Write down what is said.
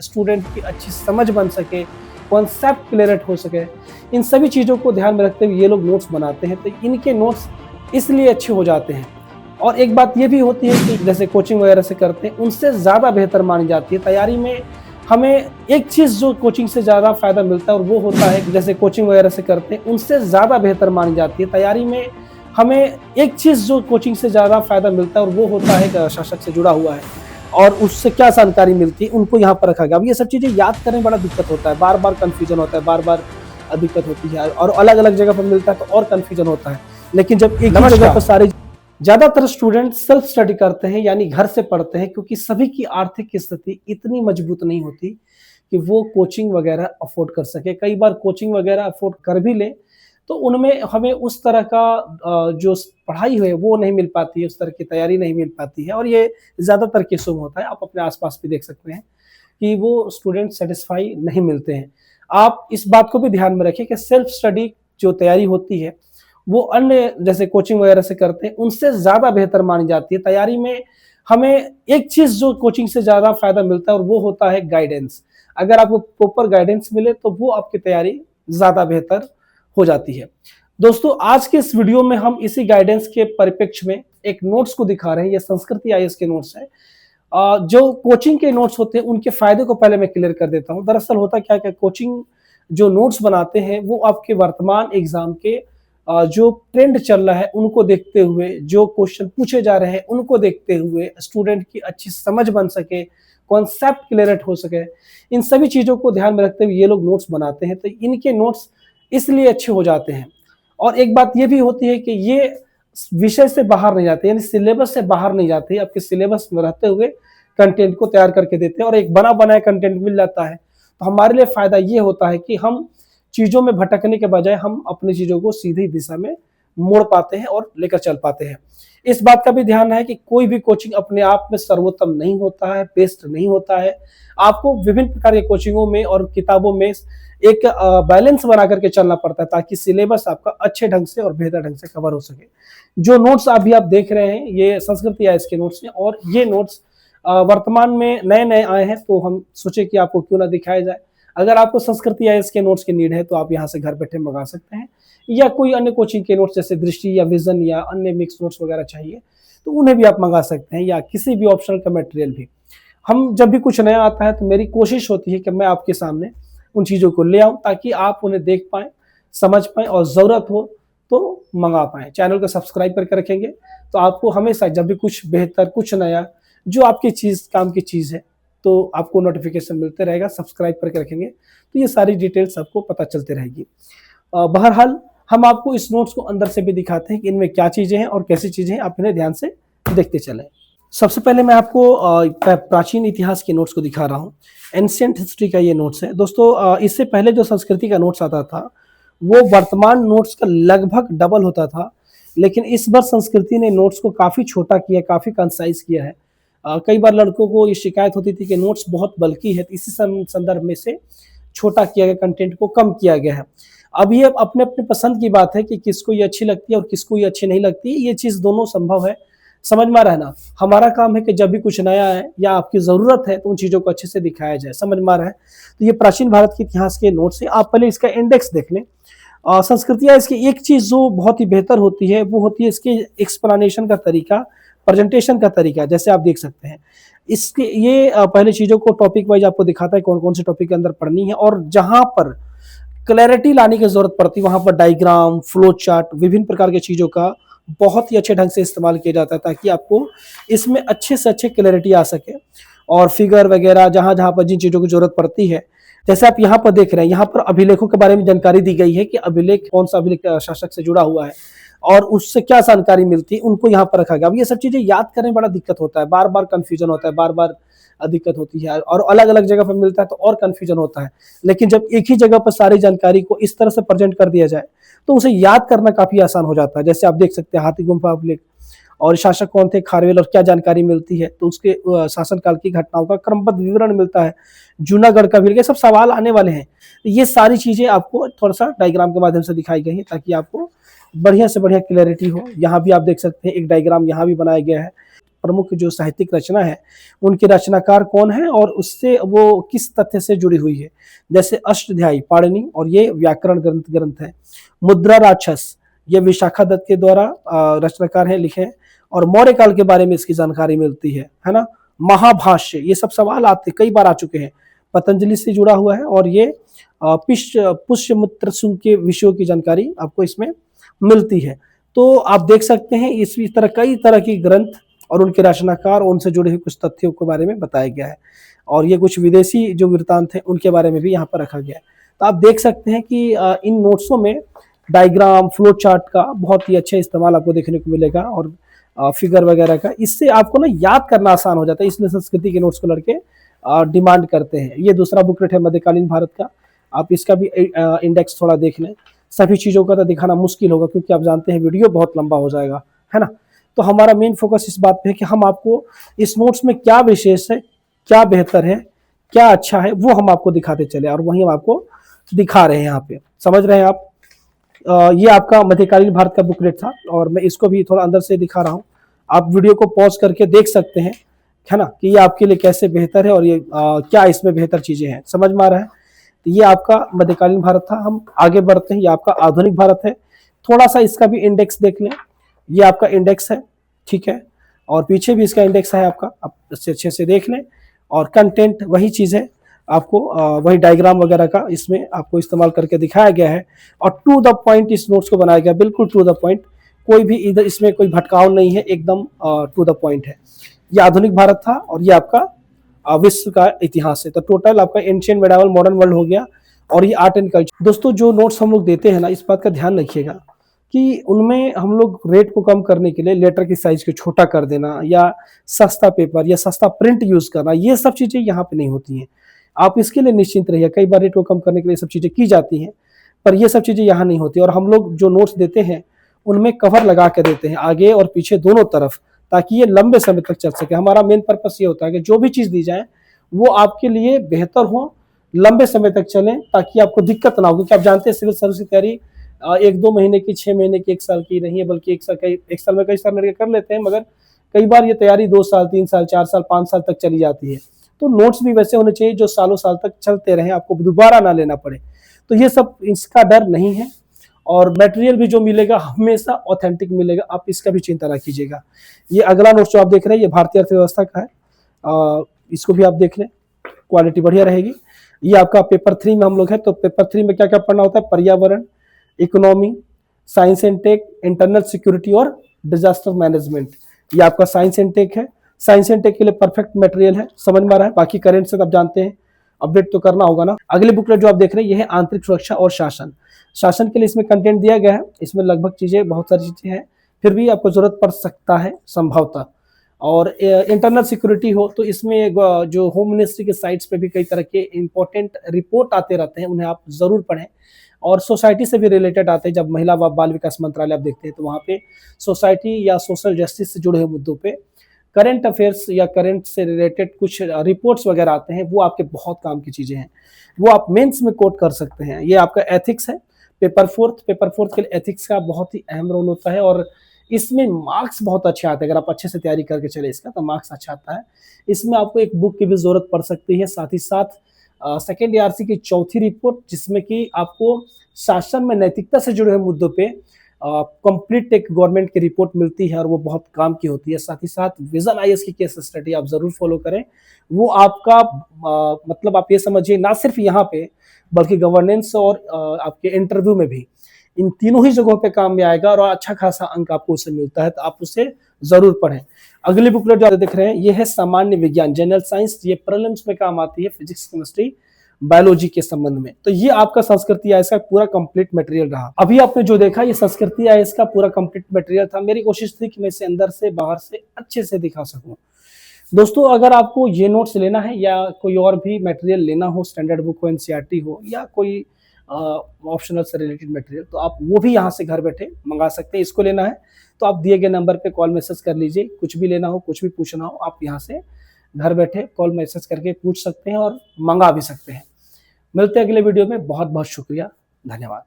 Student की अच्छी समझ बन सके, कॉन्सेप्ट क्लियर हो सके, इन सभी चीज़ों को ध्यान में रखते हुए ये लोग नोट्स बनाते हैं। तो इनके नोट्स इसलिए अच्छे हो जाते हैं। और एक बात ये भी होती है कि जैसे कोचिंग वगैरह से करते हैं, उनसे ज़्यादा बेहतर मानी जाती है तैयारी में। हमें एक चीज़ जो कोचिंग से ज़्यादा फ़ायदा मिलता है और वो होता है, जैसे कोचिंग वगैरह से करते हैं, उनसे ज़्यादा बेहतर मानी जाती है तैयारी में। हमें एक चीज़ जो कोचिंग से ज़्यादा फ़ायदा मिलता है और वो होता है शासक से जुड़ा हुआ है और उससे क्या जानकारी मिलती है, उनको यहाँ पर रखा गया। अब ये सब चीज़ें याद करने में बड़ा दिक्कत होता है, बार-बार कन्फ्यूजन होता है, बार-बार दिक्कत होती है और अलग-अलग जगह पर मिलता है तो और कन्फ्यूजन होता है। लेकिन जब एक ही जगह पर सारे ज़्यादातर स्टूडेंट सेल्फ स्टडी करते हैं, यानी घर से पढ़ते हैं, क्योंकि सभी की आर्थिक स्थिति इतनी मजबूत नहीं होती कि वो कोचिंग वगैरह अफोर्ड कर सके। कई बार कोचिंग वगैरह अफोर्ड कर भी लें तो उनमें हमें उस तरह का जो पढ़ाई है वो नहीं मिल पाती है, उस तरह की तैयारी नहीं मिल पाती है और ये ज़्यादातर केसों में होता है। आप अपने आस-पास भी देख सकते हैं कि वो स्टूडेंट सैटिस्फाई नहीं मिलते हैं। आप इस बात को भी ध्यान में रखें कि सेल्फ स्टडी जो तैयारी होती है, वो अन्य जैसे कोचिंग वगैरह से करते हैं, उनसे ज़्यादा बेहतर मानी जाती है। तैयारी में हमें एक चीज़ जो कोचिंग से ज़्यादा फ़ायदा मिलता है और वो होता है गाइडेंस। अगर आपको प्रॉपर गाइडेंस मिले तो वो आपकी तैयारी ज़्यादा बेहतर हो जाती है। दोस्तों, आज के इस वीडियो में हम इसी गाइडेंस के परिप्रेक्ष्य में एक नोट्स को दिखा रहे हैं। ये संस्कृति आईएएस के नोट्स हैं। जो कोचिंग के नोट्स होते हैं उनके फायदे को पहले मैं क्लियर कर देता हूँ। दरअसल होता क्या है, कोचिंग जो नोट्स बनाते हैं वो आपके वर्तमान एग्जाम के जो ट्रेंड चल रहा है उनको देखते हुए, जो क्वेश्चन पूछे जा रहे हैं उनको देखते हुए, स्टूडेंट की अच्छी समझ बन सके, कॉन्सेप्ट क्लियर हो सके, इन सभी चीज़ों को ध्यान में रखते हुए ये लोग नोट्स बनाते हैं। तो इनके नोट्स इसलिए अच्छे हो जाते हैं। और एक बात ये भी होती है कि ये विषय से बाहर नहीं जाते, यानी सिलेबस से बाहर नहीं जाते, आपके सिलेबस में रहते हुए कंटेंट को तैयार करके देते हैं और एक बना बनाया कंटेंट मिल जाता है। तो हमारे लिए फायदा ये होता है कि हम चीज़ों में भटकने के बजाय हम अपनी चीज़ों को सीधी दिशा में मोड़ पाते हैं और लेकर चल पाते हैं। इस बात का भी ध्यान है कि कोई भी कोचिंग अपने आप में सर्वोत्तम नहीं होता है, बेस्ट नहीं होता है। आपको विभिन्न प्रकार के कोचिंगों में और किताबों में एक बैलेंस बना करके चलना पड़ता है ताकि सिलेबस आपका अच्छे ढंग से और बेहतर ढंग से कवर हो सके। जो नोट्स अभी आप देख रहे हैं ये संस्कृति आईएएस के नोट्स हैं और ये नोट्स वर्तमान में नए-नए आए हैं, तो हम सोचे कि आपको क्यों ना दिखाया जाए। अगर आपको संस्कृति आईएएस के नोट्स की नीड है तो आप यहाँ से घर बैठे मंगा सकते हैं, या कोई अन्य कोचिंग के नोट्स जैसे दृष्टि या विजन या अन्य मिक्स नोट्स वगैरह चाहिए तो उन्हें भी आप मंगा सकते हैं, या किसी भी ऑप्शनल का मटेरियल भी। हम जब भी कुछ नया आता है तो मेरी कोशिश होती है कि मैं आपके सामने उन चीज़ों को ले आऊँ ताकि आप उन्हें देख पाएँ, समझ पाएँ और ज़रूरत हो तो मंगा पाएँ। चैनल को सब्सक्राइब करके रखेंगे तो आपको हमेशा जब भी कुछ बेहतर, कुछ नया, जो आपकी चीज़ काम की चीज़ है तो आपको नोटिफिकेशन मिलते रहेगा। सब्सक्राइब करके रखेंगे तो ये सारी डिटेल्स आपको पता चलती रहेगी। बहरहाल हम आपको इस नोट्स को अंदर से भी दिखाते हैं कि इनमें क्या चीज़ें हैं और कैसी चीज़ें हैं, आप इन्हें ध्यान से देखते चलें। सबसे पहले मैं आपको प्राचीन इतिहास के नोट्स को दिखा रहा हूँ। एंशिएंट हिस्ट्री का ये नोट्स है। दोस्तों, इससे पहले जो संस्कृति का नोट्स आता था वो वर्तमान नोट्स का लगभग डबल होता था, लेकिन इस बार संस्कृति ने नोट्स को काफ़ी छोटा किया, काफ़ी कंसाइज किया है। कई बार लड़कों को ये शिकायत होती थी कि नोट्स बहुत बल्कि है, तो इसी संदर्भ में से छोटा किया गया, कंटेंट को कम किया गया है। अब ये अपने अपने पसंद की बात है कि किसको ये अच्छी लगती है और किसको ये अच्छी नहीं लगती। ये चीज़ दोनों संभव है, समझ में रहना। हमारा काम है कि जब भी कुछ नया है या आपकी ज़रूरत है तो उन चीज़ों को अच्छे से दिखाया जाए, समझ में आ रहा है। तो ये प्राचीन भारत के इतिहास के नोट्स है। आप पहले इसका इंडेक्स देख लें। संस्कृतियाँ, इसकी एक चीज़ जो बहुत ही बेहतर होती है वो होती है इसके एक्सप्लेनेशन का तरीका, प्रेजेंटेशन का तरीका। जैसे आप देख सकते हैं इसके ये पहले चीज़ों को टॉपिक वाइज आपको दिखाता है कौन कौन से टॉपिक के अंदर पढ़नी है, और जहाँ पर क्लैरिटी लाने की जरूरत पड़ती है वहाँ पर डायग्राम, फ्लो चार्ट, विभिन्न प्रकार की चीज़ों का बहुत ही अच्छे ढंग से इस्तेमाल किया जाता है ताकि आपको इसमें अच्छे से अच्छे क्लैरिटी आ सके। और फिगर वगैरह जहाँ जहाँ पर जिन चीज़ों की जरूरत पड़ती है, जैसे आप यहाँ पर देख रहे हैं, यहाँ पर अभिलेखों के बारे में जानकारी दी गई है कि अभिलेख कौन सा अभिलेख शासक से जुड़ा हुआ है और उससे क्या जानकारी मिलती है, उनको यहाँ पर रखा गया। अब ये सब चीज़ें याद करने में बड़ा दिक्कत होता है, बार बार कन्फ्यूजन होता है, बार बार दिक्कत होती है और अलग अलग जगह पर मिलता है तो और कन्फ्यूजन होता है। लेकिन जब एक ही जगह पर सारी जानकारी को इस तरह से प्रेजेंट कर दिया जाए तो उसे याद करना काफ़ी आसान हो जाता है। जैसे आप देख सकते हैं हाथी गुम्फा अभिलेख और शासक कौन थे, खारवेल, और क्या जानकारी मिलती है, तो उसके शासनकाल की घटनाओं का क्रमबद्ध विवरण मिलता है। जूनागढ़ का भी, ये सब सवाल आने वाले हैं। ये सारी चीज़ें आपको थोड़ा सा डायग्राम के माध्यम से दिखाई गई है ताकि आपको बढ़िया से बढ़िया क्लैरिटी हो। यहाँ भी आप देख सकते हैं एक डायग्राम यहाँ भी बनाया गया है। प्रमुख जो साहित्यिक रचना है उनके रचनाकार कौन है और उससे वो किस तथ्य से जुड़ी हुई है। जैसे अष्टध्यायी पाणिनि और ये व्याकरण ग्रंथ है। मुद्रा राक्षस ये विशाखा दत्त के द्वारा रचनाकार है, लिखे हैं और मौर्य काल के बारे में इसकी जानकारी मिलती है ना। महाभाष्य ये सब सवाल आते कई बार आ चुके हैं, पतंजलि से जुड़ा हुआ है और ये पुष्यमित्र सुंग के विषयों की जानकारी आपको इसमें मिलती है। तो आप देख सकते हैं इस तरह कई तरह की ग्रंथ और उनके रचनाकार उनसे जुड़े हुए कुछ तथ्यों के बारे में बताया गया है और ये कुछ विदेशी जो वृत्तांत हैं उनके बारे में भी यहाँ पर रखा गया है। तो आप देख सकते हैं कि इन नोट्सों में डायग्राम फ्लो चार्ट का बहुत ही अच्छा इस्तेमाल आपको देखने को मिलेगा और फिगर वगैरह का, इससे आपको ना याद करना आसान हो जाता है, इसलिए संस्कृति के नोट्स को लड़के डिमांड करते हैं। ये दूसरा बुकलेट है मध्यकालीन भारत का, आप इसका भी इंडेक्स थोड़ा देख लें। सभी चीज़ों का तो दिखाना मुश्किल होगा क्योंकि आप जानते हैं वीडियो बहुत लंबा हो जाएगा, है ना। तो हमारा मेन फोकस इस बात पे है कि हम आपको इस नोट्स में क्या विशेष है, क्या बेहतर है, क्या अच्छा है, वो हम आपको दिखाते चले और वही हम आपको दिखा रहे हैं यहाँ पे। समझ रहे हैं आप। ये आपका मध्यकालीन भारत का बुकलेट था और मैं इसको भी थोड़ा अंदर से दिखा रहा हूँ। आप वीडियो को पॉज करके देख सकते हैं, है ना, कि ये आपके लिए कैसे बेहतर है और ये क्या इसमें बेहतर चीजें हैं, समझ में आ रहा है। तो ये आपका मध्यकालीन भारत था। हम आगे बढ़ते हैं, ये आपका आधुनिक भारत है। थोड़ा सा इसका भी इंडेक्स देख लें, ये आपका इंडेक्स है, ठीक है, और पीछे भी इसका इंडेक्स है आपका, आप इससे अच्छे से देख लें। और कंटेंट वही चीज़ है, आपको वही डायग्राम वगैरह का इसमें आपको इस्तेमाल करके दिखाया गया है और टू द पॉइंट इस नोट्स को बनाया गया, बिल्कुल टू द पॉइंट, कोई भी इधर इसमें कोई भटकाव नहीं है, एकदम टू द पॉइंट है। ये आधुनिक भारत था और ये आपका विश्व का इतिहास है। तो टोटल आपका एंशिएंट मेडावल मॉडर्न वर्ल्ड हो गया और ये आर्ट एंड कल्चर। दोस्तों जो नोट्स हम लोग देते हैं ना, इस बात का ध्यान रखिएगा कि उनमें हम लोग रेट को कम करने के लिए लेटर की साइज को छोटा कर देना या सस्ता पेपर या सस्ता प्रिंट यूज करना, ये सब चीजें यहाँ पे नहीं होती हैं। आप इसके लिए निश्चिंत रहिए, कई बार रेट को कम करने के लिए सब चीजें की जाती हैं पर ये सब चीजें यहाँ नहीं होती। और हम लोग जो नोट्स देते हैं उनमें कवर लगा के देते हैं आगे और पीछे दोनों तरफ, ताकि ये लंबे समय तक चल सके। हमारा मेन पर्पस ये होता है कि जो भी चीज दी जाए वो आपके लिए बेहतर हो, लंबे समय तक चले, ताकि आपको दिक्कत ना हो। क्योंकि आप जानते हैं सिविल सर्विस की तैयारी 1-2 महीने की, 6 महीने की, 1 साल की नहीं है, बल्कि 1 साल में कई साल लड़के कर लेते हैं, मगर कई बार ये तैयारी 2 साल, 3 साल, 4 साल, 5 साल तक चली जाती है। तो नोट्स भी वैसे होने चाहिए जो सालों साल तक चलते रहें, आपको दोबारा ना लेना पड़े। तो ये सब इसका डर नहीं है और मटेरियल भी जो मिलेगा हमेशा ऑथेंटिक मिलेगा, आप इसका भी चिंता ना कीजिएगा। ये अगला नोट्स जो आप देख रहे हैं ये भारतीय अर्थव्यवस्था का है, इसको भी आप देख लें, क्वालिटी बढ़िया रहेगी। ये आपका पेपर 3 में हम लोग हैं, तो पेपर 3 में क्या क्या पढ़ना होता है, पर्यावरण, economy, science and tech, internal security और डिजास्टर मैनेजमेंट। ये आपका साइंस एंड टेक है। साइंस एंड टेक के लिए परफेक्ट मटेरियल है, समझ में आ रहा है। बाकी करेंट से आप जानते हैं, अपडेट तो करना होगा ना। अगले बुकलेट जो आप देख रहे हैं ये है आंतरिक सुरक्षा और शासन। शासन के लिए इसमें कंटेंट दिया गया है, इसमें लगभग चीजें, बहुत सारी चीजें हैं, फिर भी आपको जरूरत पड़ सकता है संभवतः। और इंटरनल सिक्योरिटी हो तो इसमें जो होम मिनिस्ट्री के साइट्स पे भी कई तरह के इंपॉर्टेंट रिपोर्ट आते रहते हैं, उन्हें आप जरूर पढ़ें। और सोसाइटी से भी रिलेटेड आते हैं, जब महिला व बाल विकास मंत्रालय आप देखते हैं तो वहाँ पे सोसाइटी या सोशल जस्टिस से जुड़े हुए मुद्दों पे करंट अफेयर्स या करंट से रिलेटेड कुछ रिपोर्ट्स वगैरह आते हैं, वो आपके बहुत काम की चीजें हैं, वो आप मेंस में कोट कर सकते हैं। ये आपका एथिक्स है, पेपर फोर्थ के लिए एथिक्स का बहुत ही अहम रोल होता है और इसमें मार्क्स बहुत अच्छे आते हैं। अगर आप अच्छे से तैयारी करके चले इसका तो मार्क्स अच्छा आता है। इसमें आपको एक बुक की भी जरूरत पड़ सकती है, साथ ही साथ सेकेंड ईआरसी की चौथी रिपोर्ट, जिसमें कि आपको शासन में नैतिकता से जुड़े हुए मुद्दों पे कंप्लीट एक गवर्नमेंट की रिपोर्ट मिलती है और वो बहुत काम की होती है। साथ ही साथ विजन आईएएस की केस स्टडी आप जरूर फॉलो करें, वो आपका मतलब आप ये समझिए ना सिर्फ यहाँ पे बल्कि गवर्नेंस और आपके इंटरव्यू में भी, इन तीनों ही जगहों पे काम में आएगा और अच्छा खासा अंक आपको उससे मिलता है, तो आप उसे जरूर पढ़ें। अगली बुकलेट जो आप देख रहे हैं ये है सामान्य विज्ञान, जनरल साइंस। ये प्रीलिम्स में काम आती है, फिजिक्स, केमिस्ट्री, बायोलॉजी के संबंध में। तो ये आपका संस्कृति आईएएस का पूरा कंप्लीट मटेरियल रहा। अभी आपने जो देखा ये संस्कृति आईएएस का पूरा कंप्लीट मटेरियल था। मेरी कोशिश थी कि मैं इसे अंदर से बाहर से अच्छे से दिखा सकूं। दोस्तों अगर आपको ये नोट्स लेना है या कोई और भी मटेरियल लेना हो, स्टैंडर्ड बुक हो, एनसीईआरटी हो या कोई ऑप्शनल से रिलेटेड मटेरियल, तो आप वो भी यहाँ से घर बैठे मंगा सकते हैं। इसको लेना है तो आप दिए गए नंबर पे कॉल मैसेज कर लीजिए, कुछ भी लेना हो, कुछ भी पूछना हो, आप यहाँ से घर बैठे कॉल मैसेज करके पूछ सकते हैं और मंगा भी सकते हैं। मिलते हैं अगले वीडियो में। बहुत बहुत शुक्रिया, धन्यवाद।